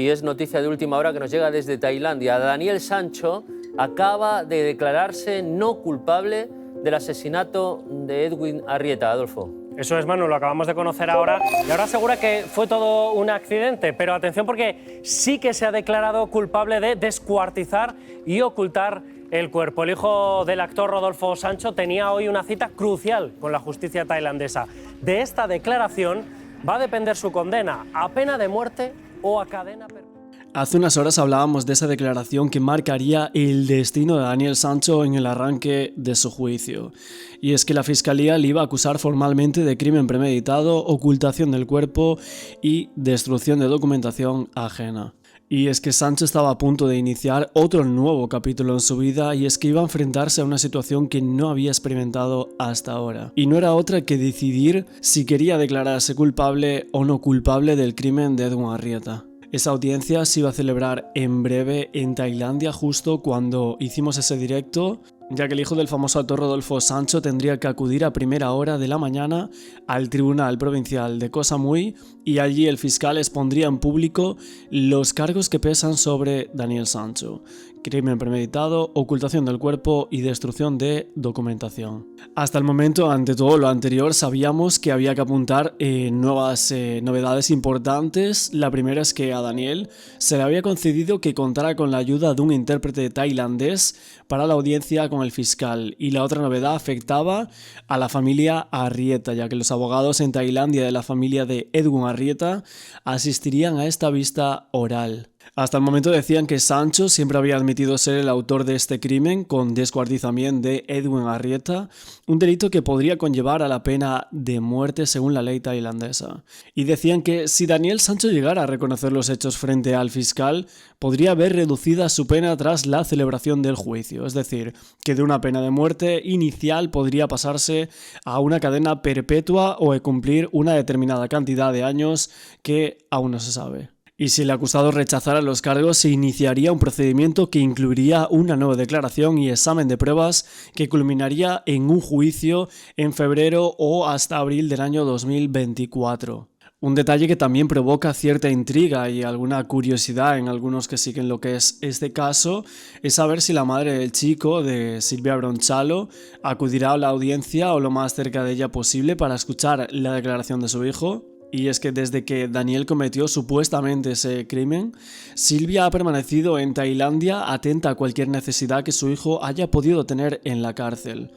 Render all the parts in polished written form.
y es noticia de última hora que nos llega desde Tailandia. Daniel Sancho acaba de declararse no culpable del asesinato de Edwin Arrieta. Adolfo. Eso es, Manu, lo acabamos de conocer ahora y ahora asegura que fue todo un accidente, pero atención porque sí que se ha declarado culpable de descuartizar y ocultar el cuerpo. El hijo del actor Rodolfo Sancho tenía hoy una cita crucial con la justicia tailandesa. De esta declaración va a depender su condena, a pena de muerte o a cadena perpetua. Hace unas horas hablábamos de esa declaración que marcaría el destino de Daniel Sancho en el arranque de su juicio. Y es que la Fiscalía le iba a acusar formalmente de crimen premeditado, ocultación del cuerpo y destrucción de documentación ajena. Y es que Sancho estaba a punto de iniciar otro nuevo capítulo en su vida y es que iba a enfrentarse a una situación que no había experimentado hasta ahora. Y no era otra que decidir si quería declararse culpable o no culpable del crimen de Edwin Arrieta. Esa audiencia se iba a celebrar en breve en Tailandia justo cuando hicimos ese directo, ya que el hijo del famoso actor Rodolfo Sancho tendría que acudir a primera hora de la mañana al Tribunal Provincial de Koh Samui y allí el fiscal expondría en público los cargos que pesan sobre Daniel Sancho: crimen premeditado, ocultación del cuerpo y destrucción de documentación. Hasta el momento, ante todo lo anterior, sabíamos que había que apuntar nuevas novedades importantes. La primera es que a Daniel se le había concedido que contara con la ayuda de un intérprete tailandés para la audiencia con el fiscal, y la otra novedad afectaba a la familia Arrieta, ya que los abogados en Tailandia de la familia de Edwin Arrieta asistirían a esta vista oral. Hasta el momento decían que Sancho siempre había admitido ser el autor de este crimen con descuartizamiento de Edwin Arrieta, un delito que podría conllevar a la pena de muerte según la ley tailandesa. Y decían que si Daniel Sancho llegara a reconocer los hechos frente al fiscal, podría ver reducida su pena tras la celebración del juicio, es decir, que de una pena de muerte inicial podría pasarse a una cadena perpetua o cumplir una determinada cantidad de años que aún no se sabe. Y si el acusado rechazara los cargos, se iniciaría un procedimiento que incluiría una nueva declaración y examen de pruebas que culminaría en un juicio en febrero o hasta abril del año 2024. Un detalle que también provoca cierta intriga y alguna curiosidad en algunos que siguen lo que es este caso es saber si la madre del chico, de Silvia Bronchalo, acudirá a la audiencia o lo más cerca de ella posible para escuchar la declaración de su hijo. Y es que desde que Daniel cometió supuestamente ese crimen, Silvia ha permanecido en Tailandia atenta a cualquier necesidad que su hijo haya podido tener en la cárcel.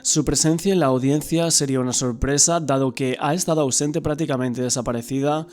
Su presencia en la audiencia sería una sorpresa, dado que ha estado ausente, prácticamente desaparecida,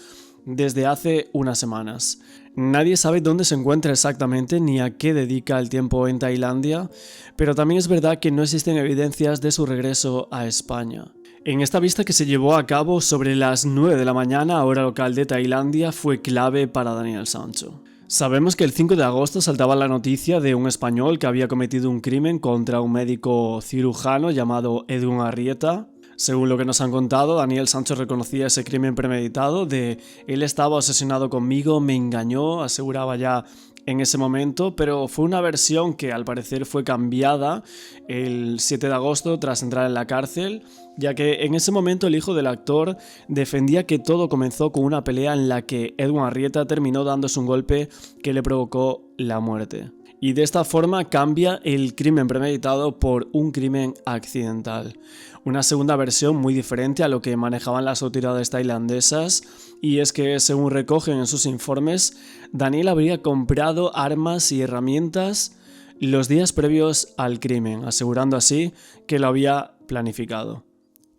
desde hace unas semanas. Nadie sabe dónde se encuentra exactamente ni a qué dedica el tiempo en Tailandia, pero también es verdad que no existen evidencias de su regreso a España. En esta vista que se llevó a cabo sobre las 9 de la mañana, hora local de Tailandia, fue clave para Daniel Sancho. Sabemos que el 5 de agosto saltaba la noticia de un español que había cometido un crimen contra un médico cirujano llamado Edwin Arrieta. Según lo que nos han contado, Daniel Sancho reconocía ese crimen premeditado de él estaba obsesionado conmigo, me engañó, aseguraba ya en ese momento, pero fue una versión que al parecer fue cambiada el 7 de agosto tras entrar en la cárcel, ya que en ese momento el hijo del actor defendía que todo comenzó con una pelea en la que Edwin Arrieta terminó dándose un golpe que le provocó la muerte. Y de esta forma cambia el crimen premeditado por un crimen accidental. Una segunda versión muy diferente a lo que manejaban las autoridades tailandesas, y es que, según recogen en sus informes, Daniel habría comprado armas y herramientas los días previos al crimen, asegurando así que lo había planificado.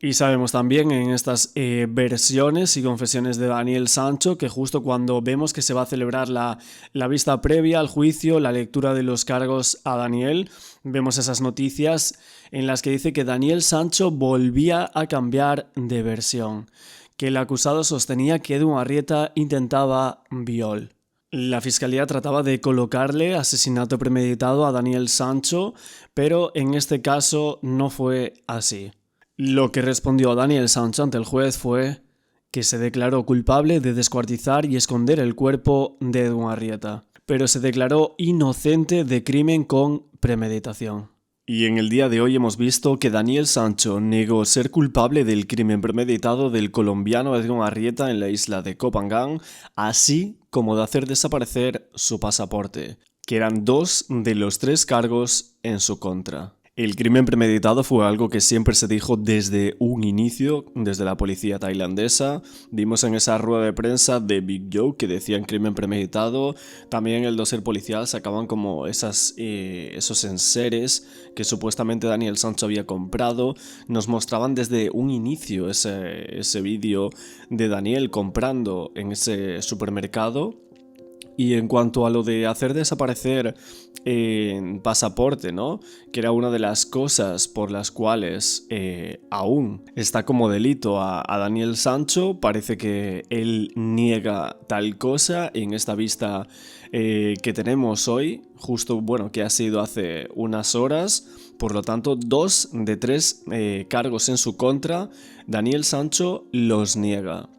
Y sabemos también en estas versiones y confesiones de Daniel Sancho que justo cuando vemos que se va a celebrar la vista previa al juicio, la lectura de los cargos a Daniel, vemos esas noticias en las que dice que Daniel Sancho volvía a cambiar de versión, que el acusado sostenía que Edwin Arrieta intentaba viol. La fiscalía trataba de colocarle asesinato premeditado a Daniel Sancho, pero en este caso no fue así. Lo que respondió Daniel Sancho ante el juez fue que se declaró culpable de descuartizar y esconder el cuerpo de Edwin Arrieta, pero se declaró inocente de crimen con premeditación. Y en el día de hoy hemos visto que Daniel Sancho negó ser culpable del crimen premeditado del colombiano Edwin Arrieta en la isla de Koh Phangan, así como de hacer desaparecer su pasaporte, que eran 2 de los 3 cargos en su contra. El crimen premeditado fue algo que siempre se dijo desde un inicio, desde la policía tailandesa. Vimos en esa rueda de prensa de Big Joe que decían crimen premeditado. También en el dossier policial sacaban como esos enseres que supuestamente Daniel Sancho había comprado. Nos mostraban desde un inicio ese vídeo de Daniel comprando en ese supermercado. Y en cuanto a lo de hacer desaparecer pasaporte, ¿no? Que era una de las cosas por las cuales aún está como delito a Daniel Sancho. Parece que él niega tal cosa en esta vista que tenemos hoy, justo, bueno, que ha sido hace unas horas. Por lo tanto, 2 de 3 cargos en su contra, Daniel Sancho los niega.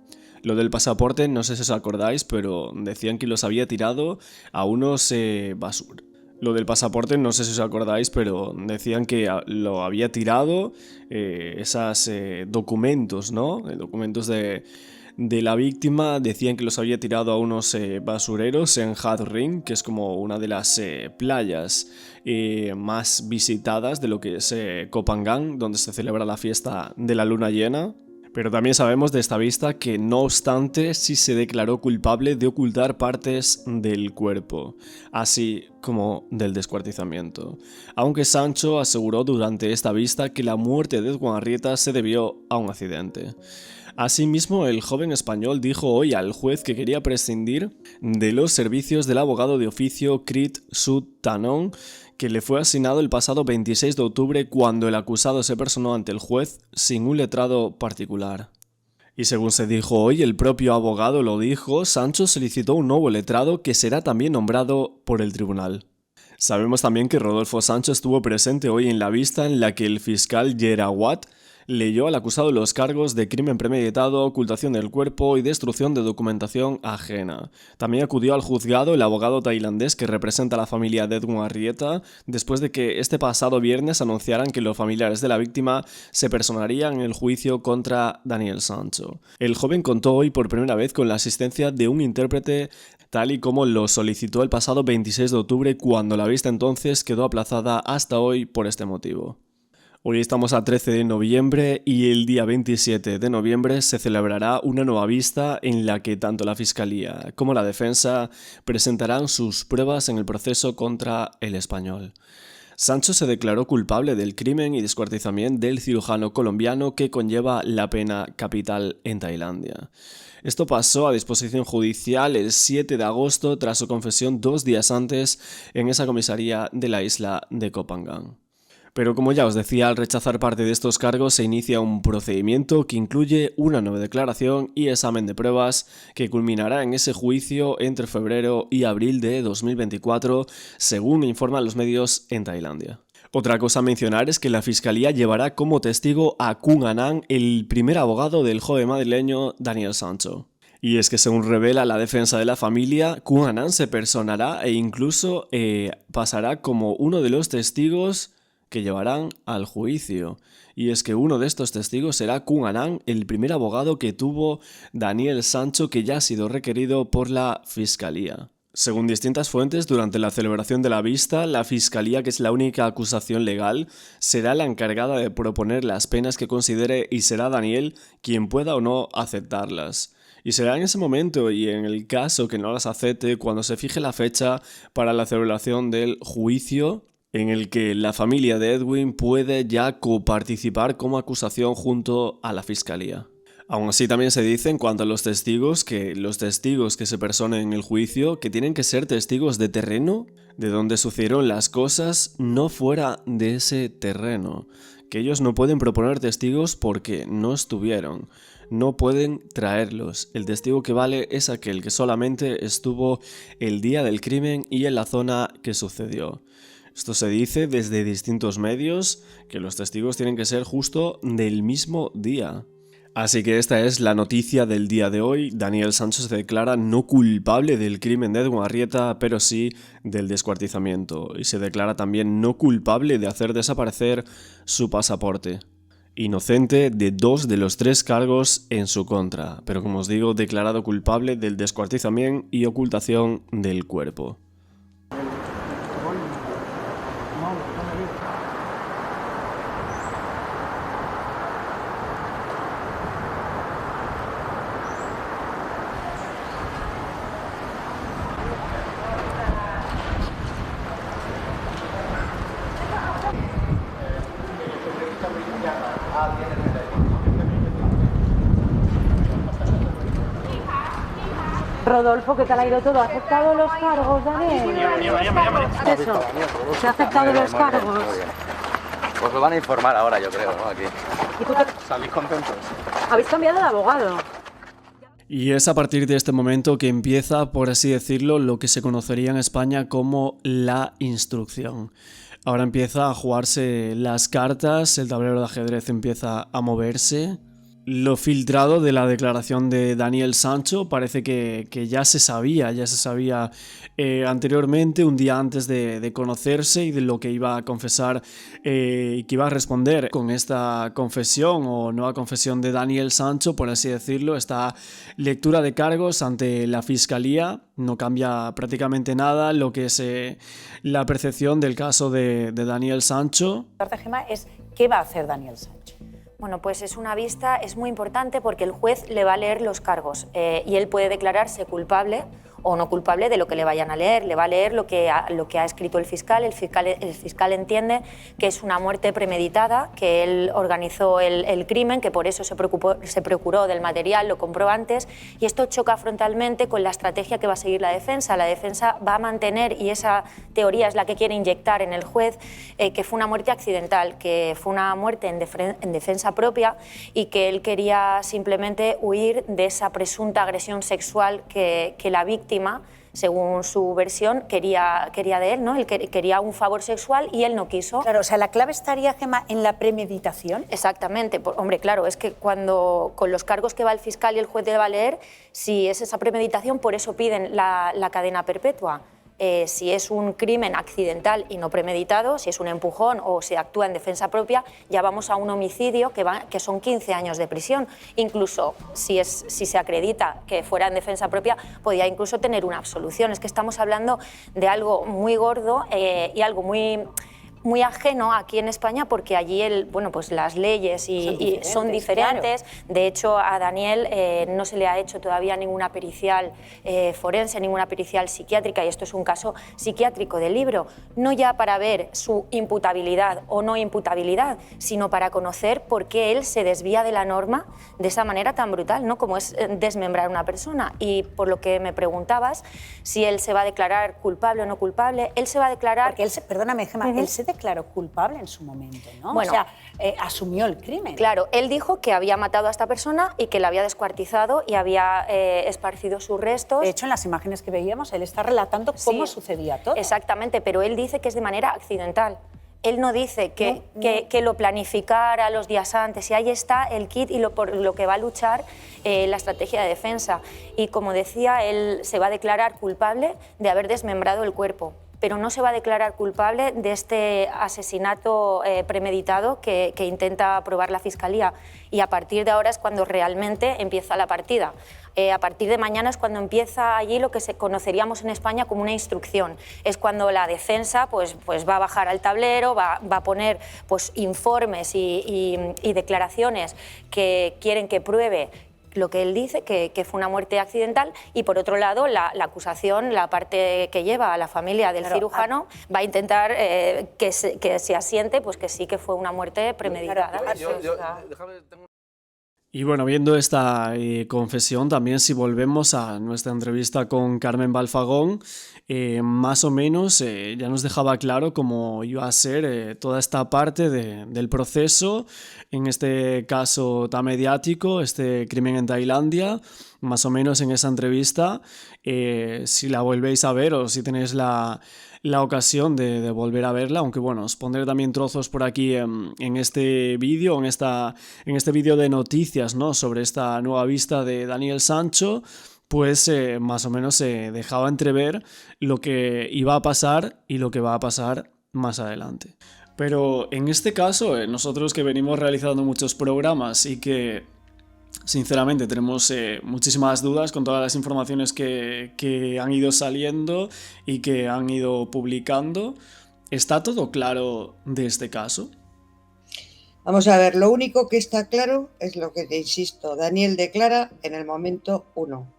Lo del pasaporte, no sé si os acordáis, pero decían que los había tirado a unos basura. Lo del pasaporte, no sé si os acordáis, pero decían que lo había tirado esos documentos, ¿no? Documentos de la víctima, decían que los había tirado a unos basureros en Hat Ring, que es como una de las playas más visitadas de lo que es Koh Phangan, donde se celebra la fiesta de la luna llena. Pero también sabemos de esta vista que, no obstante, sí se declaró culpable de ocultar partes del cuerpo, así como del descuartizamiento. Aunque Sancho aseguró durante esta vista que la muerte de Edwin Arrieta se debió a un accidente. Asimismo, el joven español dijo hoy al juez que quería prescindir de los servicios del abogado de oficio Krit Sut-Thanon, que le fue asignado el pasado 26 de octubre cuando el acusado se personó ante el juez sin un letrado particular. Y según se dijo hoy, el propio abogado lo dijo, Sancho solicitó un nuevo letrado que será también nombrado por el tribunal. Sabemos también que Rodolfo Sancho estuvo presente hoy en la vista en la que el fiscal Yerawat leyó al acusado los cargos de crimen premeditado, ocultación del cuerpo y destrucción de documentación ajena. También acudió al juzgado el abogado tailandés que representa a la familia de Edwin Arrieta, después de que este pasado viernes anunciaran que los familiares de la víctima se personarían en el juicio contra Daniel Sancho. El joven contó hoy por primera vez con la asistencia de un intérprete, tal y como lo solicitó el pasado 26 de octubre, cuando la vista entonces quedó aplazada hasta hoy por este motivo. Hoy estamos a 13 de noviembre y el día 27 de noviembre se celebrará una nueva vista en la que tanto la Fiscalía como la defensa presentarán sus pruebas en el proceso contra el español. Sancho se declaró culpable del crimen y descuartizamiento del cirujano colombiano que conlleva la pena capital en Tailandia. Esto pasó a disposición judicial el 7 de agosto tras su confesión 2 días antes en esa comisaría de la isla de Koh Phangan. Pero como ya os decía, al rechazar parte de estos cargos se inicia un procedimiento que incluye una nueva declaración y examen de pruebas que culminará en ese juicio entre febrero y abril de 2024, según informan los medios en Tailandia. Otra cosa a mencionar es que la Fiscalía llevará como testigo a Kun Anang, el primer abogado del joven madrileño Daniel Sancho. Y es que según revela la defensa de la familia, Kun Anang se personará e incluso pasará como uno de los testigos que llevarán al juicio. Y es que uno de estos testigos será Kun Anang, el primer abogado que tuvo Daniel Sancho, que ya ha sido requerido por la Fiscalía. Según distintas fuentes, durante la celebración de la vista, la Fiscalía, que es la única acusación legal, será la encargada de proponer las penas que considere y será Daniel quien pueda o no aceptarlas. Y será en ese momento y en el caso que no las acepte cuando se fije la fecha para la celebración del juicio, en el que la familia de Edwin puede ya coparticipar como acusación junto a la Fiscalía. Aún así también se dice en cuanto a los testigos que los testigos que se personen en el juicio que tienen que ser testigos de terreno, de donde sucedieron las cosas, no fuera de ese terreno, que ellos no pueden proponer testigos porque no estuvieron, no pueden traerlos. El testigo que vale es aquel que solamente estuvo el día del crimen y en la zona que sucedió. Esto se dice desde distintos medios, que los testigos tienen que ser justo del mismo día. Así que esta es la noticia del día de hoy. Daniel Sancho se declara no culpable del crimen de Edwin Arrieta, pero sí del descuartizamiento. Y se declara también no culpable de hacer desaparecer su pasaporte. Inocente de 2 de los 3 cargos en su contra, pero como os digo, declarado culpable del descuartizamiento y ocultación del cuerpo. Rodolfo, ¿qué tal ha ido todo? ¿Ha aceptado los cargos, Daniel? Eso, ¿se ha aceptado los cargos? Pues lo van a informar ahora, yo creo, ¿no? Aquí. ¿Y tú qué? ¿Salís contentos? ¿Habéis cambiado de abogado? Y es a partir de este momento que empieza, por así decirlo, lo que se conocería en España como la instrucción. Ahora empieza a jugarse las cartas, el tablero de ajedrez empieza a moverse. Lo filtrado de la declaración de Daniel Sancho parece que ya se sabía anteriormente, un día antes de conocerse y de lo que iba a confesar y que iba a responder con esta confesión o nueva confesión de Daniel Sancho, por así decirlo. Esta lectura de cargos ante la Fiscalía no cambia prácticamente nada lo que es la percepción del caso de Daniel Sancho. Gemma, es ¿qué va a hacer Daniel Sancho? Bueno, pues es una vista, es muy importante porque el juez le va a leer los cargos y él puede declararse culpable o no culpable de lo que le vayan a leer. Le va a leer lo que ha escrito el fiscal. El fiscal entiende que es una muerte premeditada, que él organizó el crimen, que por eso se procuró del material, lo compró antes, y esto choca frontalmente con la estrategia que va a seguir la defensa. La defensa va a mantener, y esa teoría es la que quiere inyectar en el juez, que fue una muerte accidental, que fue una muerte en defensa propia y que él quería simplemente huir de esa presunta agresión sexual que la víctima, según su versión, quería de él, ¿no? Él quería un favor sexual y él no quiso. Claro, o sea, la clave estaría, Gemma, en la premeditación. Exactamente. Hombre, claro, es que cuando con los cargos que va el fiscal y el juez le va a leer, si es esa premeditación, por eso piden la cadena perpetua. Si es un crimen accidental y no premeditado, si es un empujón o se actúa en defensa propia, ya vamos a un homicidio que son 15 años de prisión. Incluso si se acredita que fuera en defensa propia, podría incluso tener una absolución. Es que estamos hablando de algo muy gordo y algo muy ajeno aquí en España, porque allí pues las leyes son diferentes. Claro. De hecho, a Daniel no se le ha hecho todavía ninguna pericial forense, ninguna pericial psiquiátrica, y esto es un caso psiquiátrico del libro, no ya para ver su imputabilidad o no imputabilidad, sino para conocer por qué él se desvía de la norma de esa manera tan brutal, ¿no? Como es desmembrar a una persona. Y por lo que me preguntabas, si él se va a declarar culpable o no culpable, él se va a declarar... Porque perdóname, Gemma, él se declaró culpable en su momento, ¿no? Bueno, o sea, asumió el crimen. Claro, él dijo que había matado a esta persona y que la había descuartizado y había esparcido sus restos. De hecho, en las imágenes que veíamos, él está relatando cómo sucedía todo. Exactamente, pero él dice que es de manera accidental. Él no dice que lo planificara los días antes, y ahí está el kit y por lo que va a luchar la estrategia de defensa. Y como decía, él se va a declarar culpable de haber desmembrado el cuerpo, pero no se va a declarar culpable de este asesinato premeditado que intenta probar la Fiscalía. Y a partir de ahora es cuando realmente empieza la partida. A partir de mañana es cuando empieza allí lo que conoceríamos en España como una instrucción. Es cuando la defensa pues va a bajar al tablero, va a poner pues, informes y declaraciones que quieren que pruebe lo que él dice, que fue una muerte accidental, y por otro lado la acusación, la parte que lleva a la familia del cirujano, va a intentar que se asiente pues que sí que fue una muerte premeditada. Y bueno, viendo esta confesión, también si volvemos a nuestra entrevista con Carmen Balfagón, más o menos ya nos dejaba claro cómo iba a ser toda esta parte del proceso, en este caso tan mediático, este crimen en Tailandia, más o menos en esa entrevista, si la volvéis a ver o si tenéis la ocasión de volver a verla, aunque bueno, os pondré también trozos por aquí en este vídeo, en este vídeo de noticias, ¿no?, sobre esta nueva vista de Daniel Sancho, pues más o menos se dejaba entrever lo que iba a pasar y lo que va a pasar más adelante. Pero en este caso, nosotros que venimos realizando muchos programas y que sinceramente tenemos muchísimas dudas con todas las informaciones que han ido saliendo y que han ido publicando, ¿está todo claro de este caso? Vamos a ver, lo único que está claro es lo que te insisto, Daniel declara en el momento 1.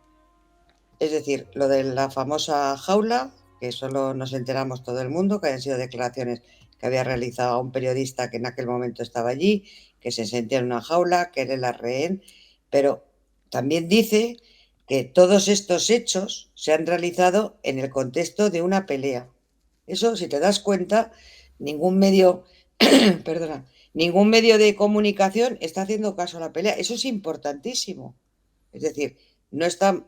Es decir, lo de la famosa jaula, que solo nos enteramos todo el mundo, que habían sido declaraciones que había realizado un periodista que en aquel momento estaba allí, que se sentía en una jaula, que era el rehén, pero también dice que todos estos hechos se han realizado en el contexto de una pelea. Eso, si te das cuenta, ningún medio, perdona, ningún medio de comunicación está haciendo caso a la pelea. Eso es importantísimo. Es decir, no está,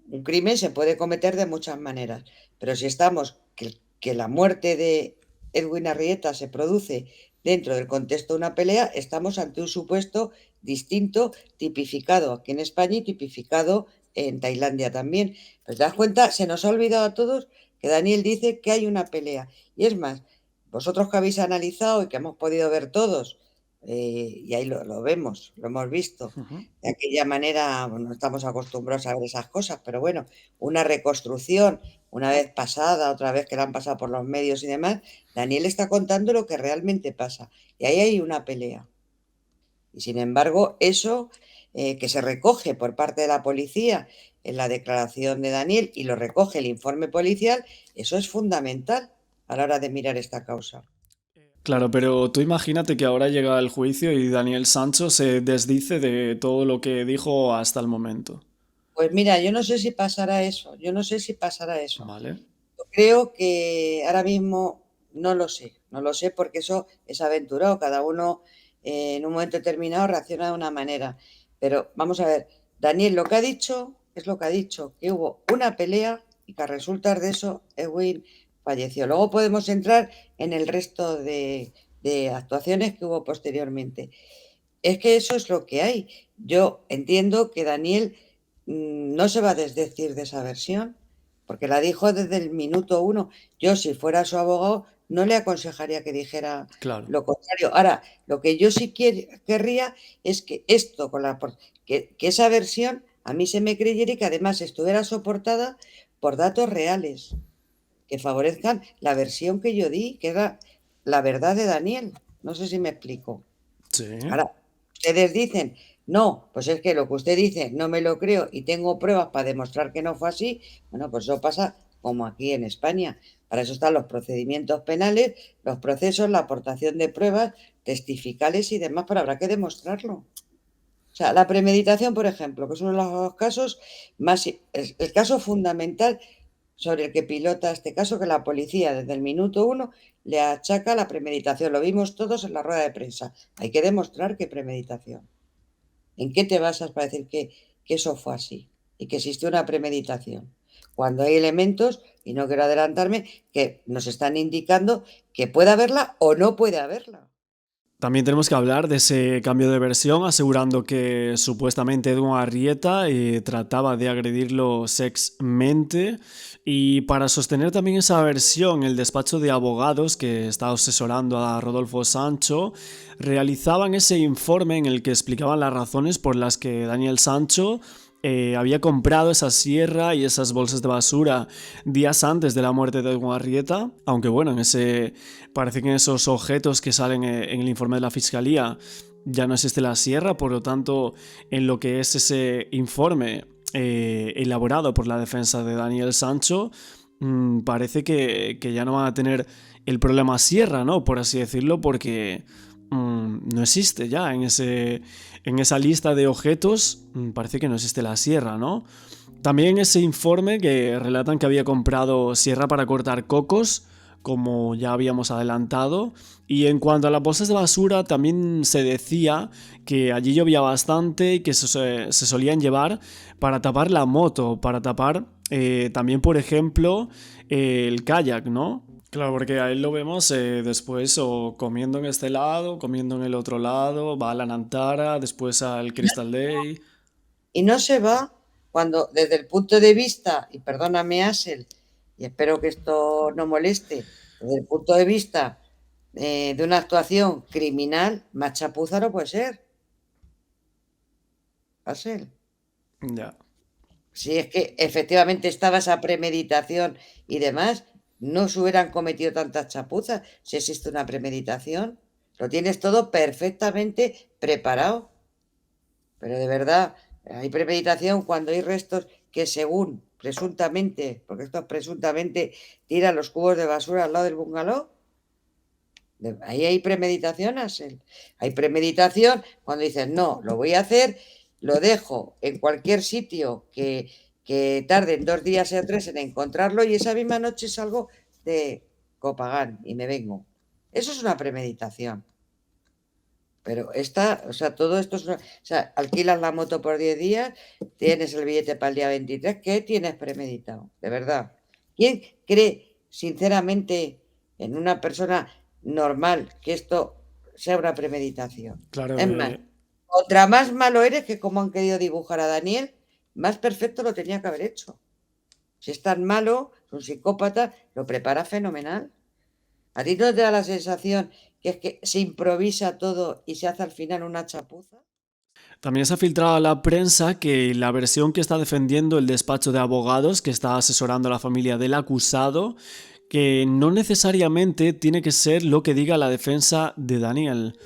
un crimen se puede cometer de muchas maneras, pero si estamos que la muerte de Edwin Arrieta se produce dentro del contexto de una pelea, estamos ante un supuesto distinto, tipificado aquí en España y tipificado en Tailandia también. Pues te das cuenta, se nos ha olvidado a todos que Daniel dice que hay una pelea. Y es más, vosotros que habéis analizado y que hemos podido ver todos, y ahí lo vemos, lo hemos visto. De aquella manera, bueno, no estamos acostumbrados a ver esas cosas, pero bueno, una reconstrucción, una vez pasada, otra vez que la han pasado por los medios y demás, Daniel está contando lo que realmente pasa. Y ahí hay una pelea. Y sin embargo, eso que se recoge por parte de la policía en la declaración de Daniel y lo recoge el informe policial, eso es fundamental a la hora de mirar esta causa. Claro, pero tú imagínate que ahora llega el juicio y Daniel Sancho se desdice de todo lo que dijo hasta el momento. Pues mira, yo no sé si pasará eso, Vale. Yo creo que ahora mismo no lo sé porque eso es aventurado, cada uno en un momento determinado reacciona de una manera. Pero vamos a ver, Daniel lo que ha dicho es lo que ha dicho, que hubo una pelea y que a resultas de eso Edwin falleció. Luego podemos entrar en el resto de actuaciones que hubo posteriormente. Es que eso es lo que hay. Yo entiendo que Daniel no se va a desdecir de esa versión, porque la dijo desde el minuto 1. Yo, si fuera su abogado, no le aconsejaría que dijera lo contrario. Ahora, lo que yo sí querría es que esto, que esa versión a mí se me creyera y que además estuviera soportada por datos reales, que favorezcan la versión que yo di, que era la verdad de Daniel. No sé si me explico. Sí. Ahora, ustedes dicen, no, pues es que lo que usted dice no me lo creo y tengo pruebas para demostrar que no fue así. Bueno, pues eso pasa como aquí en España. Para eso están los procedimientos penales, los procesos, la aportación de pruebas testificales y demás, pero habrá que demostrarlo. O sea, la premeditación, por ejemplo, que es uno de los casos más, el caso fundamental sobre el que pilota este caso, que la policía desde el minuto 1 le achaca la premeditación. Lo vimos todos en la rueda de prensa. Hay que demostrar que premeditación. ¿En qué te basas para decir que eso fue así y que existió una premeditación? Cuando hay elementos, y no quiero adelantarme, que nos están indicando que puede haberla o no puede haberla. También tenemos que hablar de ese cambio de versión, asegurando que supuestamente Edwin Arrieta trataba de agredirlo sexualmente. Y para sostener también esa versión, el despacho de abogados que está asesorando a Rodolfo Sancho realizaban ese informe en el que explicaban las razones por las que Daniel Sancho había comprado esa sierra y esas bolsas de basura días antes de la muerte de Edwin Arrieta, aunque bueno, parece que en esos objetos que salen en el informe de la Fiscalía ya no existe la sierra, por lo tanto, en lo que es ese informe elaborado por la defensa de Daniel Sancho, parece que ya no van a tener el problema sierra, ¿no? Por así decirlo, porque no existe ya en esa lista de objetos, parece que no existe la sierra, ¿no? También ese informe que relatan que había comprado sierra para cortar cocos como ya habíamos adelantado. Y en cuanto a las bolsas de basura, también se decía que allí llovía bastante y que se solían llevar para tapar la moto, para tapar también, por ejemplo, el kayak, ¿no? Claro, porque ahí lo vemos después o comiendo en este lado, comiendo en el otro lado, va a la Nantara, después al Crystal Day. Y no se va cuando, desde el punto de vista, y perdóname, Asel, y espero que esto no moleste, desde el punto de vista de una actuación criminal, más chapuza no puede ser. Asel. Ya. Si es que efectivamente estaba esa premeditación y demás, no se hubieran cometido tantas chapuzas. Si existe una premeditación, lo tienes todo perfectamente preparado. Pero de verdad, hay premeditación cuando hay restos que según presuntamente, porque esto es presuntamente, tiran los cubos de basura al lado del bungalow. Ahí hay premeditación, Asel. Hay premeditación cuando dices, no, lo voy a hacer, lo dejo en cualquier sitio que tarden 2 días o 3 en encontrarlo y esa misma noche salgo de Copagán y me vengo. Eso es una premeditación. Pero o sea, todo esto es o sea, alquilas la moto por 10 días, tienes el billete para el día 23, ¿qué tienes premeditado? De verdad. ¿Quién cree, sinceramente, en una persona normal que esto sea una premeditación? Claro, Es más, contra más malo eres, que como han querido dibujar a Daniel, más perfecto lo tenía que haber hecho. Si es tan malo, es un psicópata, lo prepara fenomenal. ¿A ti no te da la sensación que es que se improvisa todo y se hace al final una chapuza? También se ha filtrado a la prensa que la versión que está defendiendo el despacho de abogados que está asesorando a la familia del acusado, que no necesariamente tiene que ser lo que diga la defensa de Daniel.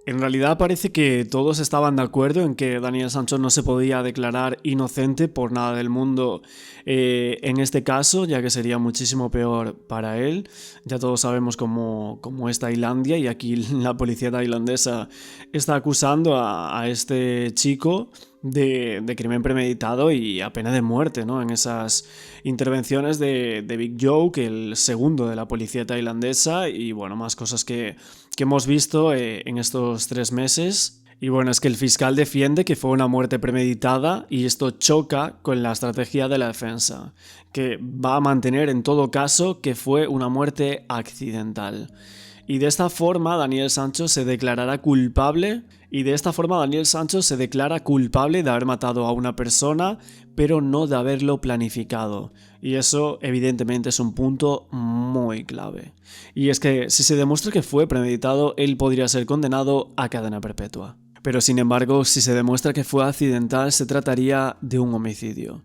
En realidad parece que todos estaban de acuerdo en que Daniel Sancho no se podía declarar inocente por nada del mundo en este caso, ya que sería muchísimo peor para él. Ya todos sabemos cómo es Tailandia y aquí la policía tailandesa está acusando a este chico de crimen premeditado y a pena de muerte, ¿no? En esas intervenciones de Big Joke, el segundo de la policía tailandesa, y bueno, más cosas que hemos visto en estos 3 meses. Y bueno, es que el fiscal defiende que fue una muerte premeditada y esto choca con la estrategia de la defensa, que va a mantener en todo caso que fue una muerte accidental. Y de esta forma Daniel Sancho se declara culpable de haber matado a una persona, pero no de haberlo planificado. Y eso evidentemente es un punto muy clave. Y es que si se demuestra que fue premeditado, él podría ser condenado a cadena perpetua. Pero sin embargo, si se demuestra que fue accidental, se trataría de un homicidio.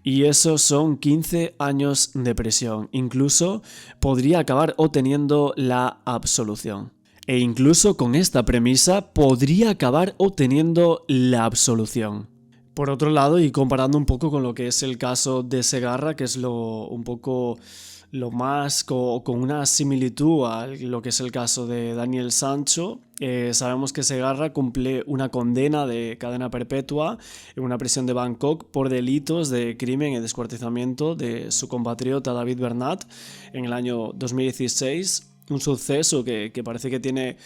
Y eso son 15 años de prisión. Incluso podría acabar obteniendo la absolución. E incluso con esta premisa podría acabar obteniendo la absolución. Por otro lado, y comparando un poco con lo que es el caso de Segarra, que es un poco lo más con una similitud a lo que es el caso de Daniel Sancho, sabemos que Segarra cumple una condena de cadena perpetua en una prisión de Bangkok por delitos de crimen y descuartizamiento de su compatriota David Bernat en el año 2016. Un suceso que parece que tiene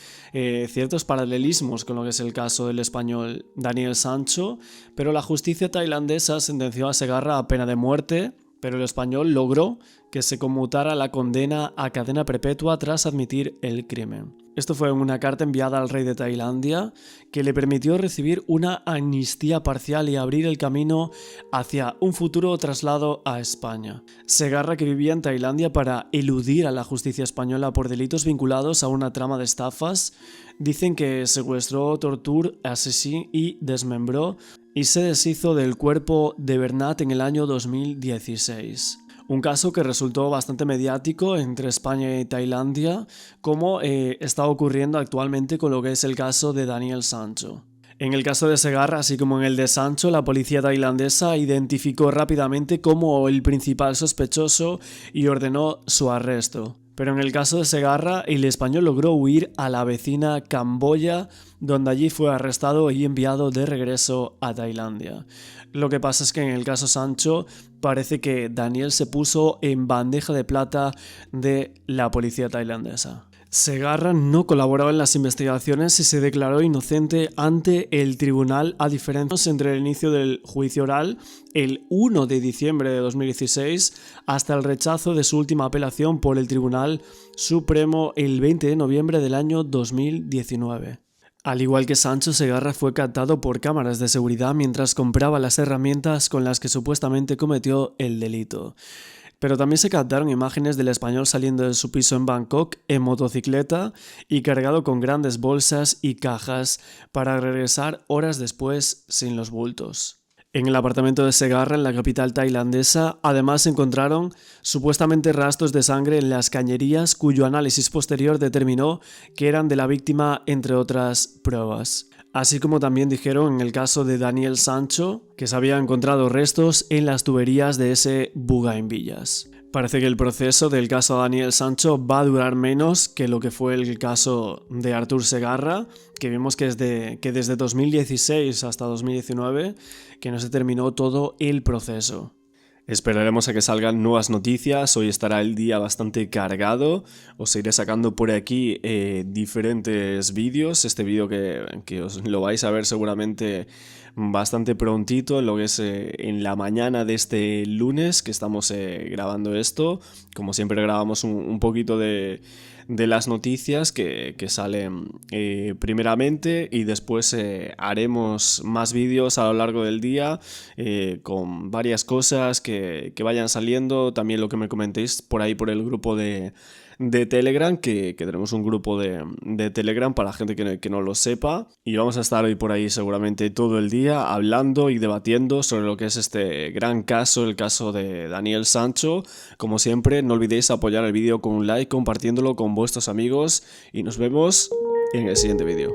ciertos paralelismos con lo que es el caso del español Daniel Sancho, pero la justicia tailandesa sentenció a Segarra a pena de muerte, pero el español logró que se conmutara la condena a cadena perpetua tras admitir el crimen. Esto fue una carta enviada al rey de Tailandia que le permitió recibir una amnistía parcial y abrir el camino hacia un futuro traslado a España. Segarra, que vivía en Tailandia para eludir a la justicia española por delitos vinculados a una trama de estafas, dicen que secuestró, torturó, asesinó y desmembró y se deshizo del cuerpo de Bernat en el año 2016. Un caso que resultó bastante mediático entre España y Tailandia, como está ocurriendo actualmente con lo que es el caso de Daniel Sancho. En el caso de Segarra, así como en el de Sancho, la policía tailandesa identificó rápidamente como el principal sospechoso y ordenó su arresto. Pero en el caso de Segarra, el español logró huir a la vecina Camboya, donde allí fue arrestado y enviado de regreso a Tailandia. Lo que pasa es que en el caso Sancho parece que Daniel se puso en bandeja de plata de la policía tailandesa. Segarra no colaboró en las investigaciones y se declaró inocente ante el tribunal, a diferencia entre el inicio del juicio oral, el 1 de diciembre de 2016, hasta el rechazo de su última apelación por el Tribunal Supremo el 20 de noviembre del año 2019. Al igual que Sancho, Segarra fue captado por cámaras de seguridad mientras compraba las herramientas con las que supuestamente cometió el delito. Pero también se captaron imágenes del español saliendo de su piso en Bangkok en motocicleta y cargado con grandes bolsas y cajas para regresar horas después sin los bultos. En el apartamento de Segarra, en la capital tailandesa, además se encontraron supuestamente rastros de sangre en las cañerías, cuyo análisis posterior determinó que eran de la víctima, entre otras pruebas. Así como también dijeron en el caso de Daniel Sancho, que se habían encontrado restos en las tuberías de ese Bugaivillas. Parece que el proceso del caso Daniel Sancho va a durar menos que lo que fue el caso de Artur Segarra, que vimos que desde 2016 hasta 2019 que no se terminó todo el proceso. Esperaremos a que salgan nuevas noticias. Hoy estará el día bastante cargado. Os iré sacando por aquí diferentes vídeos. Este vídeo que os lo vais a ver seguramente bastante prontito, lo que es en la mañana de este lunes que estamos grabando esto. Como siempre grabamos un poquito de las noticias que salen primeramente, y después haremos más vídeos a lo largo del día con varias cosas que vayan saliendo. También lo que me comentéis por ahí por el grupo de Telegram, que tenemos un grupo de Telegram para la gente que no lo sepa, y vamos a estar hoy por ahí seguramente todo el día hablando y debatiendo sobre lo que es este gran caso, el caso de Daniel Sancho. Como siempre, no olvidéis apoyar el vídeo con un like, compartiéndolo con vuestros amigos, y nos vemos en el siguiente vídeo.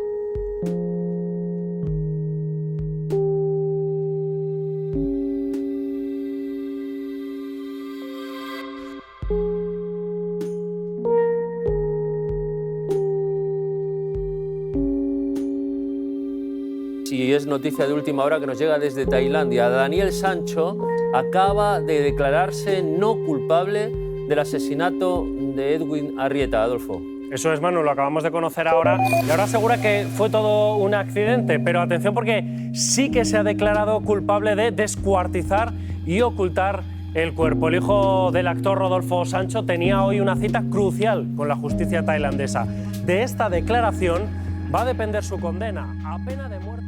Y es noticia de última hora que nos llega desde Tailandia. Daniel Sancho acaba de declararse no culpable del asesinato de Edwin Arrieta. Adolfo. Eso es, Manu, lo acabamos de conocer ahora, y ahora asegura que fue todo un accidente, pero atención porque sí que se ha declarado culpable de descuartizar y ocultar el cuerpo. El hijo del actor Rodolfo Sancho tenía hoy una cita crucial con la justicia tailandesa. De esta declaración va a depender su condena a pena de muerte.